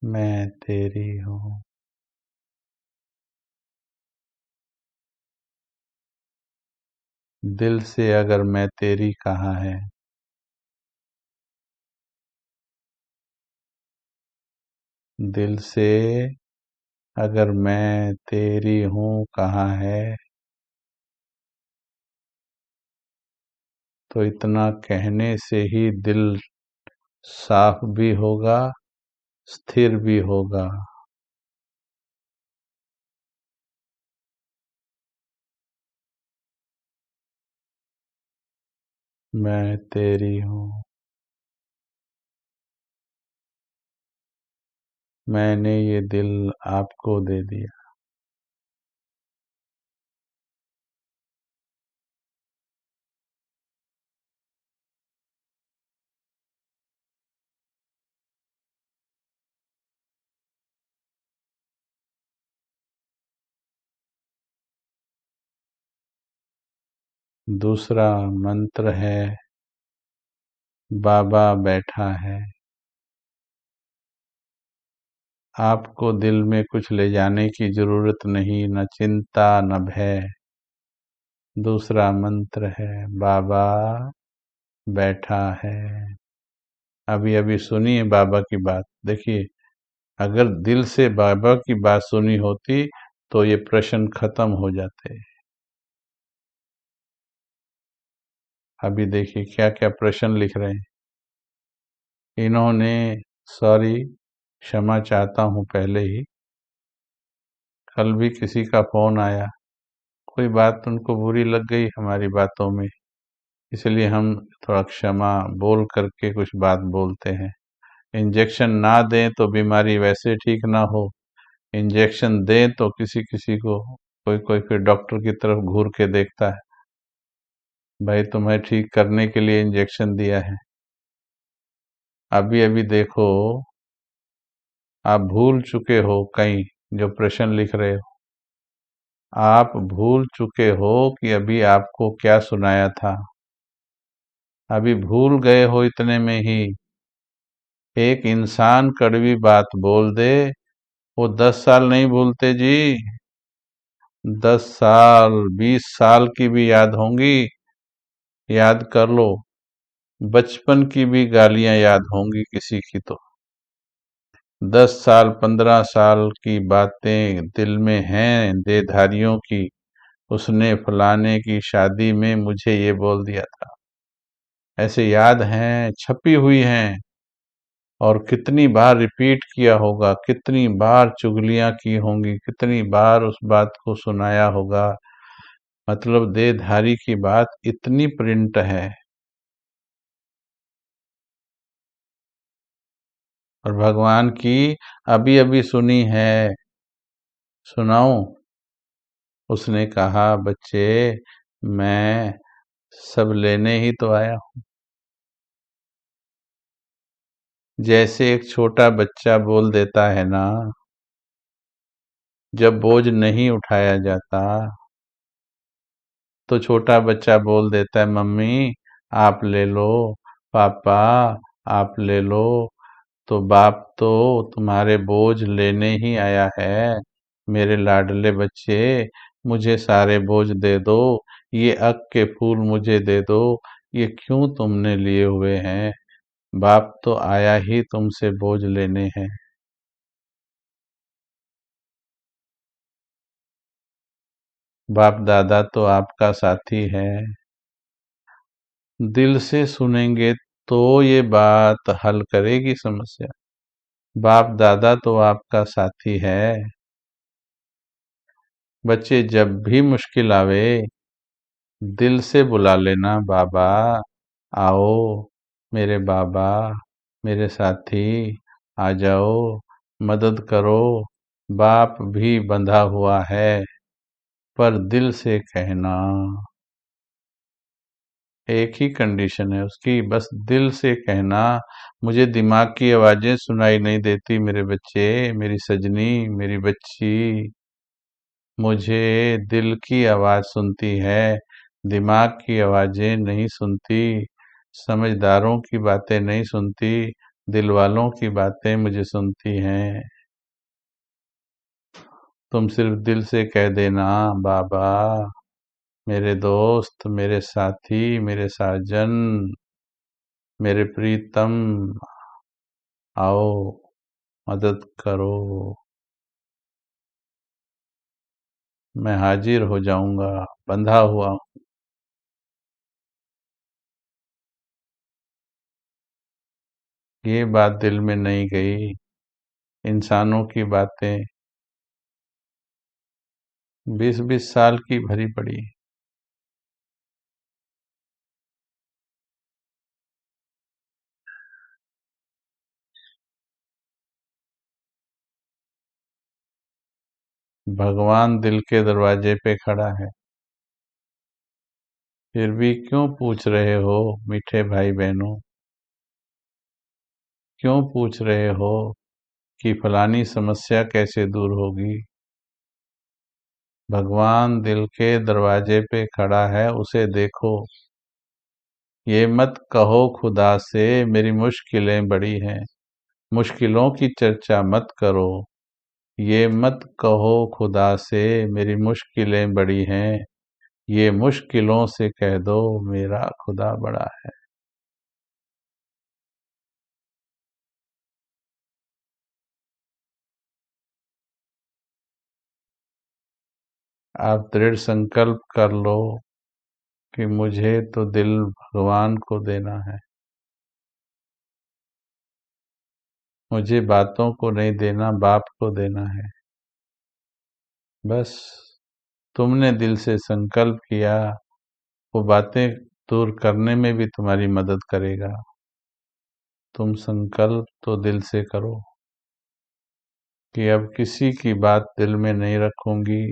मैं तेरी हूँ। दिल से अगर मैं तेरी कहा है, दिल से अगर मैं तेरी हूँ कहा है, तो इतना कहने से ही दिल साफ भी होगा, स्थिर भी होगा। मैं तेरी हूँ। मैंने ये दिल आपको दे दिया। दूसरा मंत्र है, बाबा बैठा है। आपको दिल में कुछ ले जाने की जरूरत नहीं, न चिंता न भय। दूसरा मंत्र है, बाबा बैठा है। अभी अभी सुनिए बाबा की बात। देखिए, अगर दिल से बाबा की बात सुनी होती तो ये प्रश्न खत्म हो जाते। अभी देखिए क्या क्या प्रश्न लिख रहे हैं इन्होंने। सॉरी, क्षमा चाहता हूँ पहले ही। कल भी किसी का फोन आया, कोई बात उनको बुरी लग गई हमारी बातों में, इसलिए हम थोड़ा क्षमा बोल करके कुछ बात बोलते हैं। इंजेक्शन ना दें तो बीमारी वैसे ठीक ना हो, इंजेक्शन दें तो किसी किसी को कोई कोई फिर डॉक्टर की तरफ घूर के देखता है, भाई तुम्हें ठीक करने के लिए इंजेक्शन दिया है। अभी अभी देखो, आप भूल चुके हो कहीं जो प्रश्न लिख रहे हो, आप भूल चुके हो कि अभी आपको क्या सुनाया था। अभी भूल गए हो इतने में ही। एक इंसान कड़वी बात बोल दे, वो 10 साल नहीं भूलते जी। 10 साल 20 साल की भी याद होंगी, याद कर लो। बचपन की भी गालियां याद होंगी किसी की तो। 10 साल 15 साल की बातें दिल में हैं देहधारियों की। उसने फलाने की शादी में मुझे ये बोल दिया था, ऐसे याद हैं, छपी हुई हैं। और कितनी बार रिपीट किया होगा, कितनी बार चुगलियां की होंगी, कितनी बार उस बात को सुनाया होगा। मतलब देहधारी की बात इतनी प्रिंट है। और भगवान की अभी अभी सुनी है, सुनाऊं। उसने कहा, बच्चे मैं सब लेने ही तो आया हूं। जैसे एक छोटा बच्चा बोल देता है ना, जब बोझ नहीं उठाया जाता तो छोटा बच्चा बोल देता है, मम्मी आप ले लो, पापा आप ले लो। तो बाप तो तुम्हारे बोझ लेने ही आया है। मेरे लाडले बच्चे, मुझे सारे बोझ दे दो, ये अक के फूल मुझे दे दो, ये क्यों तुमने लिए हुए हैं? बाप तो आया ही तुमसे बोझ लेने हैं। बाप दादा तो आपका साथी है। दिल से सुनेंगे तो ये बात हल करेगी समस्या। बाप दादा तो आपका साथी है। बच्चे जब भी मुश्किल आवे, दिल से बुला लेना, बाबा आओ, मेरे बाबा, मेरे साथी, आ जाओ, मदद करो। बाप भी बंधा हुआ है, पर दिल से कहना। एक ही कंडीशन है उसकी, बस दिल से कहना। मुझे दिमाग की आवाजें सुनाई नहीं देती मेरे बच्चे, मेरी सजनी, मेरी बच्ची। मुझे दिल की आवाज सुनती है, दिमाग की आवाजें नहीं सुनती। समझदारों की बातें नहीं सुनती, दिल वालों की बातें मुझे सुनती हैं। तुम सिर्फ दिल से कह देना, बाबा, मेरे दोस्त, मेरे साथी, मेरे साजन, मेरे प्रीतम, आओ, मदद करो। मैं हाजिर हो जाऊंगा, बंधा हुआ हूं। ये बात दिल में नहीं गई। इंसानों की बातें 20-20 साल की भरी पड़ी। भगवान दिल के दरवाजे पे खड़ा है, फिर भी क्यों पूछ रहे हो मीठे भाई बहनों? क्यों पूछ रहे हो कि फलानी समस्या कैसे दूर होगी? भगवान दिल के दरवाजे पे खड़ा है, उसे देखो। ये मत कहो खुदा से मेरी मुश्किलें बड़ी हैं, मुश्किलों की चर्चा मत करो। ये मत कहो खुदा से मेरी मुश्किलें बड़ी हैं, ये मुश्किलों से कह दो मेरा खुदा बड़ा है। आप दृढ़ संकल्प कर लो कि मुझे तो दिल भगवान को देना है, मुझे बातों को नहीं देना, बाप को देना है। बस तुमने दिल से संकल्प किया, वो बातें दूर करने में भी तुम्हारी मदद करेगा। तुम संकल्प तो दिल से करो कि अब किसी की बात दिल में नहीं रखूंगी,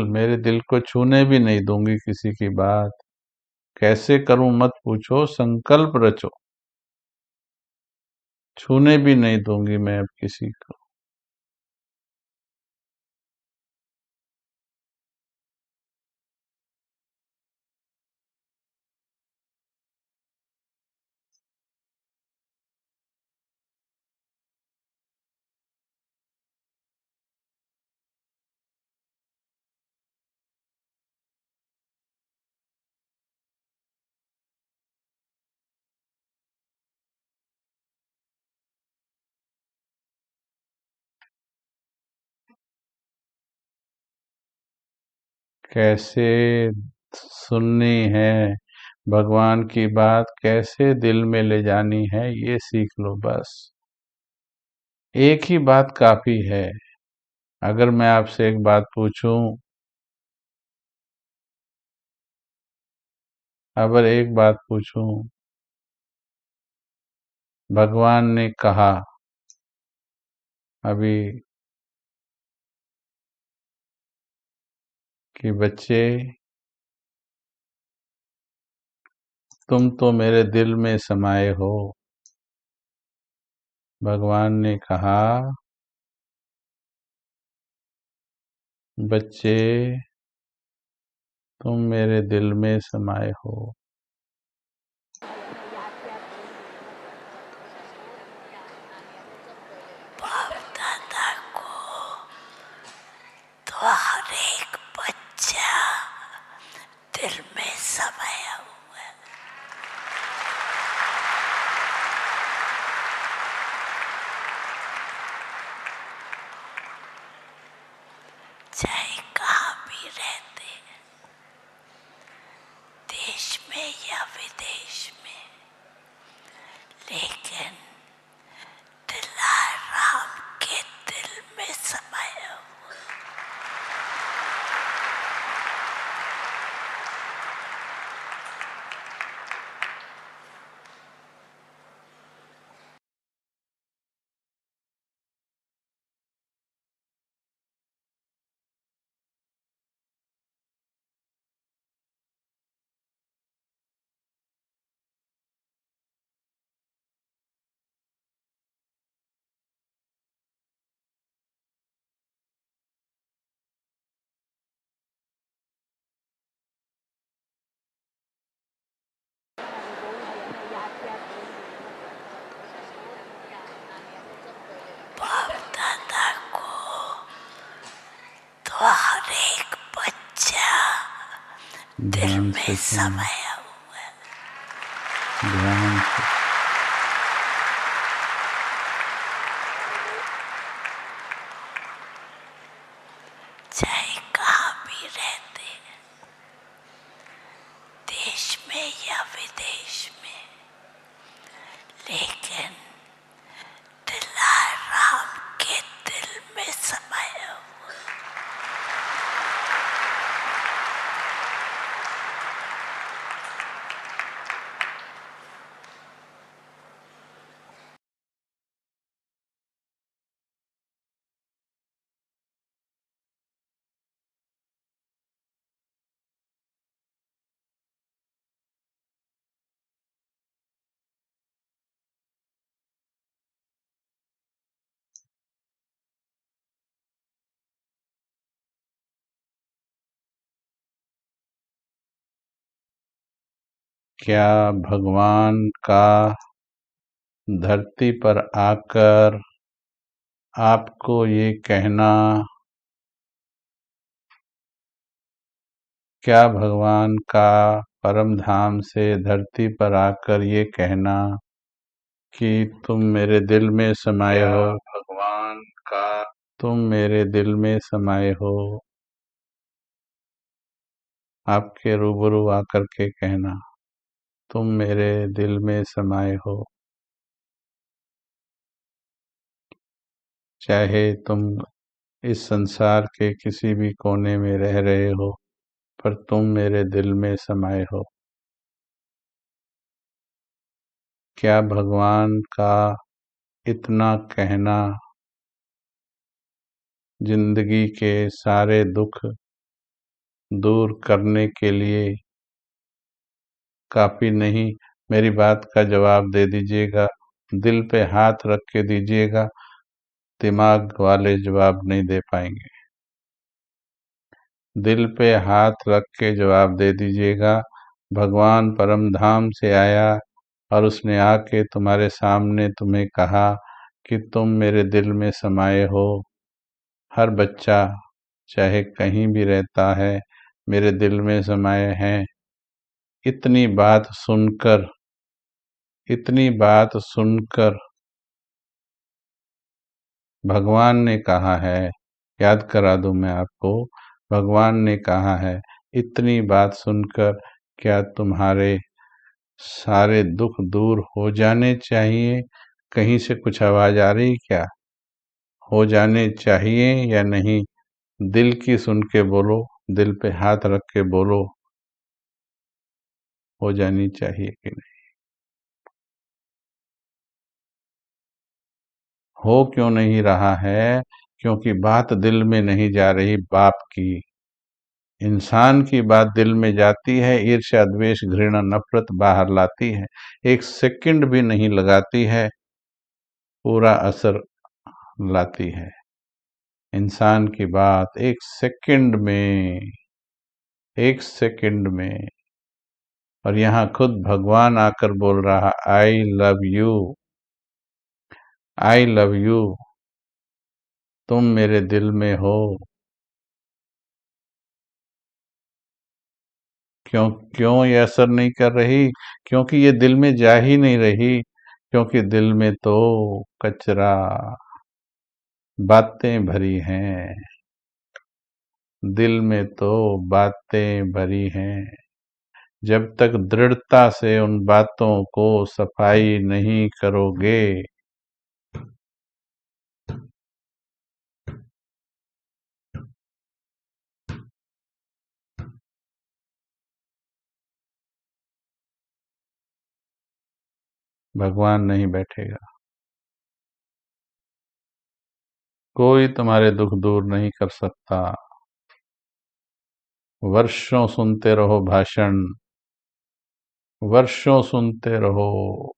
मेरे दिल को छूने भी नहीं दूंगी किसी की बात। कैसे करूं मत पूछो, संकल्प रचो, छूने भी नहीं दूंगी मैं अब किसी को। कैसे सुननी है भगवान की बात, कैसे दिल में ले जानी है, ये सीख लो बस। एक ही बात काफी है। अगर मैं आपसे एक बात पूछूं, अगर एक बात पूछूं, भगवान ने कहा अभी कि बच्चे, तुम तो मेरे दिल में समाये हो। भगवान ने कहा बच्चे तुम मेरे दिल में समाये हो। बाप दादा को तो हर एक बच्चा दिल में समाया हुआ है। चाहे कहाँ भी रहते, देश में या विदेश में, लेकिन दिलाराम के दिल में समाया हुआ। बाप दादा को तो हर एक बच्चा दिल ध्यान में से सुनो, समाया हुआ है। ध्यान से। चाहे कहाँ भी रहते, देश में या विदेश में, लेकिन दिलाराम के दिल में समाया हुआ। क्या भगवान का धरती पर आकर आपको ये कहना, क्या भगवान का परम धाम से धरती पर आकर ये कहना कि तुम मेरे दिल में समाये हो, भगवान का तुम मेरे दिल में समाये हो, आपके रूबरू आकर के कहना तुम मेरे दिल में समाये हो, चाहे तुम इस संसार के किसी भी कोने में रह रहे हो, पर तुम मेरे दिल में समाये हो। क्या भगवान का इतना कहना जिंदगी के सारे दुख दूर करने के लिए काफी नहीं? मेरी बात का जवाब दे दीजिएगा, दिल पे हाथ रख के दीजिएगा, दिमाग वाले जवाब नहीं दे पाएंगे। दिल पे हाथ रख के जवाब दे दीजिएगा, भगवान परम धाम से आया और उसने आके तुम्हारे सामने तुम्हें कहा कि तुम मेरे दिल में समाये हो। हर बच्चा चाहे कहीं भी रहता है मेरे दिल में समाये हैं। इतनी बात सुनकर भगवान ने कहा है, याद करा दूं मैं आपको, भगवान ने कहा है, इतनी बात सुनकर क्या तुम्हारे सारे दुख दूर हो जाने चाहिए? कहीं से कुछ आवाज आ रही क्या? हो जाने चाहिए या नहीं? दिल की सुन के बोलो, दिल पे हाथ रख के बोलो, हो जानी चाहिए कि नहीं? हो क्यों नहीं रहा है? क्योंकि बात दिल में नहीं जा रही बाप की। इंसान की बात दिल में जाती है, ईर्ष्या द्वेष घृणा नफरत बाहर लाती है, एक सेकंड भी नहीं लगाती है, पूरा असर लाती है। इंसान की बात एक सेकंड में। और यहाँ खुद भगवान आकर बोल रहा, I love you, I love you, तुम मेरे दिल में हो। क्यों क्यों ये असर नहीं कर रही? क्योंकि ये दिल में जा ही नहीं रही, क्योंकि दिल में तो कचरा, बातें भरी हैं, दिल में तो बातें भरी हैं। जब तक दृढ़ता से उन बातों को सफाई नहीं करोगे, भगवान नहीं बैठेगा। कोई तुम्हारे दुख दूर नहीं कर सकता। वर्षों सुनते रहो भाषण, वर्षों सुनते रहो,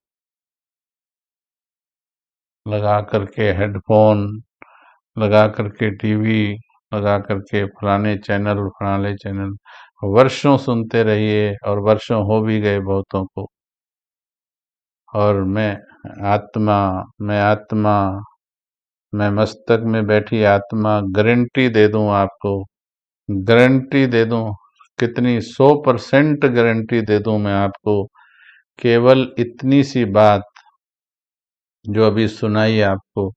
लगा करके हेडफोन, लगा करके टीवी, लगा करके फलाने चैनल, वर्षों सुनते रहिए। और वर्षों हो भी गए बहुतों को। और आत्मा आत्मा, मैं मस्तक में बैठी आत्मा गारंटी दे दूं आपको, गारंटी दे दूं, कितनी 100% गारंटी दे दूं मैं आपको। केवल इतनी सी बात जो अभी सुनाई आपको,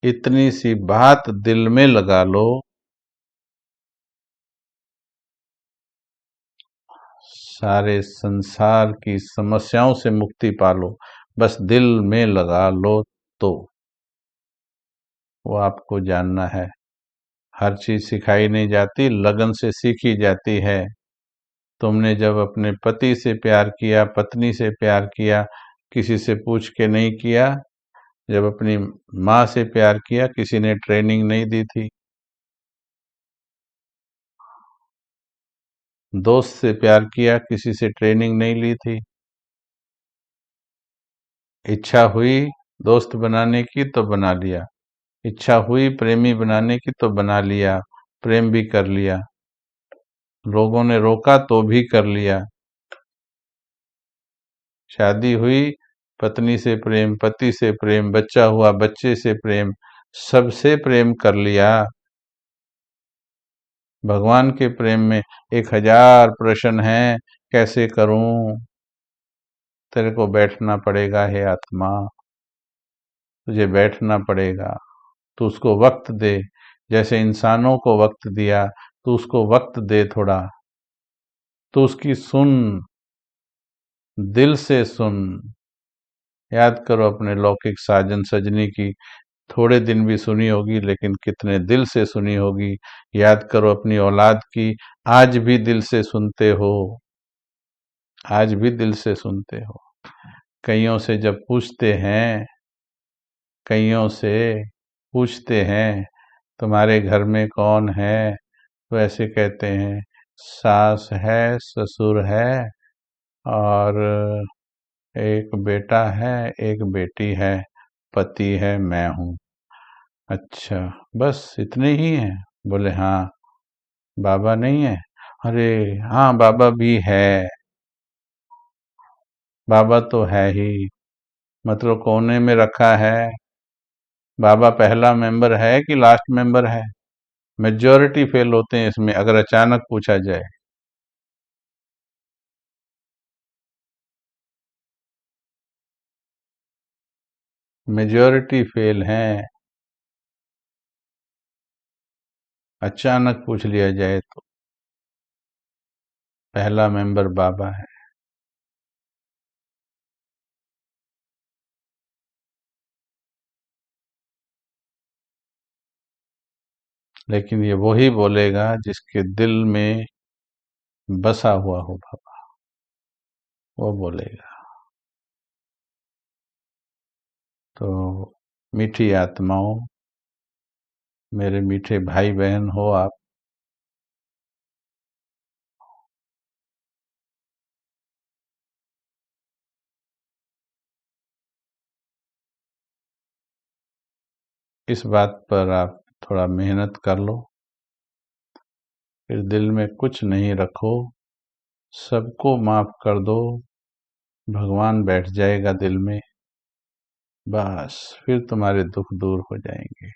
इतनी सी बात दिल में लगा लो, सारे संसार की समस्याओं से मुक्ति पालो। बस दिल में लगा लो तो। वो आपको जानना है। हर चीज सिखाई नहीं जाती, लगन से सीखी जाती है। तुमने जब अपने पति से प्यार किया, पत्नी से प्यार किया, किसी से पूछ के नहीं किया। जब अपनी माँ से प्यार किया, किसी ने ट्रेनिंग नहीं दी थी। दोस्त से प्यार किया, किसी से ट्रेनिंग नहीं ली थी। इच्छा हुई दोस्त बनाने की तो बना लिया, इच्छा हुई प्रेमी बनाने की तो बना लिया, प्रेम भी कर लिया। लोगों ने रोका तो भी कर लिया। शादी हुई, पत्नी से प्रेम, पति से प्रेम, बच्चा हुआ, बच्चे से प्रेम, सबसे प्रेम कर लिया। भगवान के प्रेम में 1000 प्रश्न हैं, कैसे करूं? तेरे को बैठना पड़ेगा हे आत्मा, तुझे बैठना पड़ेगा। तू उसको वक्त दे, जैसे इंसानों को वक्त दिया, तू उसको वक्त दे थोड़ा। तू उसकी सुन, दिल से सुन। याद करो अपने लौकिक साजन सजनी की, थोड़े दिन भी सुनी होगी, लेकिन कितने दिल से सुनी होगी। याद करो अपनी औलाद की, आज भी दिल से सुनते हो, आज भी दिल से सुनते हो। कईयों से जब पूछते हैं, कईयों से पूछते हैं तुम्हारे घर में कौन है, तो ऐसे कहते हैं सास है, ससुर है, और एक बेटा है, एक बेटी है, पति है, मैं हूँ। अच्छा, बस इतने ही हैं? बोले हाँ। बाबा नहीं है? अरे हाँ, बाबा भी है, बाबा तो है ही, मतलब कोने में रखा है। बाबा पहला मेंबर है कि लास्ट मेंबर है? मेजॉरिटी फेल होते हैं इसमें, अगर अचानक पूछा जाए। मेजॉरिटी फेल हैं, अचानक पूछ लिया जाए तो। पहला मेंबर बाबा है। लेकिन ये वही बोलेगा जिसके दिल में बसा हुआ हो बाबा, वो बोलेगा। तो मीठी आत्माओं, मेरे मीठे भाई बहन हो आप, इस बात पर आप थोड़ा मेहनत कर लो, फिर दिल में कुछ नहीं रखो, सबको माफ कर दो, भगवान बैठ जाएगा दिल में, बस फिर तुम्हारे दुख दूर हो जाएंगे।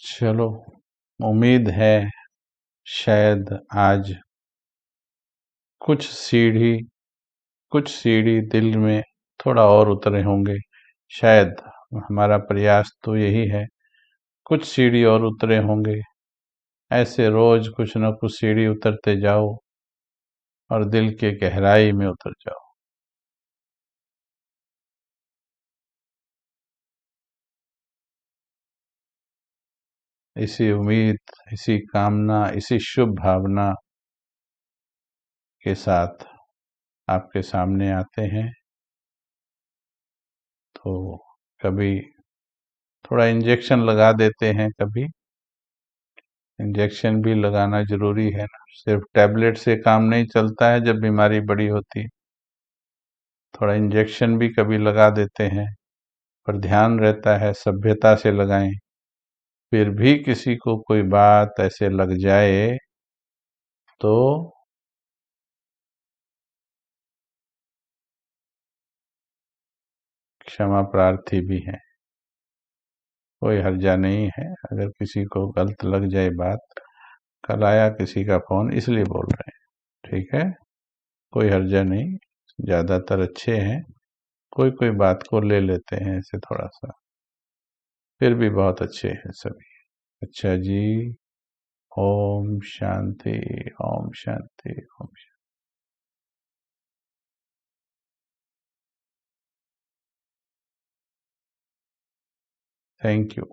चलो, उम्मीद है शायद आज कुछ सीढ़ी दिल में थोड़ा और उतरे होंगे। शायद हमारा प्रयास तो यही है, कुछ सीढ़ी और उतरे होंगे। ऐसे रोज कुछ न कुछ सीढ़ी उतरते जाओ और दिल के गहराई में उतर जाओ। इसी उम्मीद, इसी कामना, इसी शुभ भावना के साथ आपके सामने आते हैं। तो कभी थोड़ा इंजेक्शन लगा देते हैं, कभी इंजेक्शन भी लगाना जरूरी है ना, सिर्फ टैबलेट से काम नहीं चलता है जब बीमारी बड़ी होती है। थोड़ा इंजेक्शन भी कभी लगा देते हैं, पर ध्यान रहता है सभ्यता से लगाएं। फिर भी किसी को कोई बात ऐसे लग जाए तो क्षमा प्रार्थी भी हैं, कोई हर्जा नहीं है। अगर किसी को गलत लग जाए बात, कल आया किसी का फोन इसलिए बोल रहे हैं, ठीक है, कोई हर्जा नहीं, ज्यादातर अच्छे हैं, कोई कोई बात को ले लेते हैं ऐसे थोड़ा सा, फिर भी बहुत अच्छे हैं सभी। अच्छा जी, ओम शांति, ओम शांति, ओम शांति। Thank you.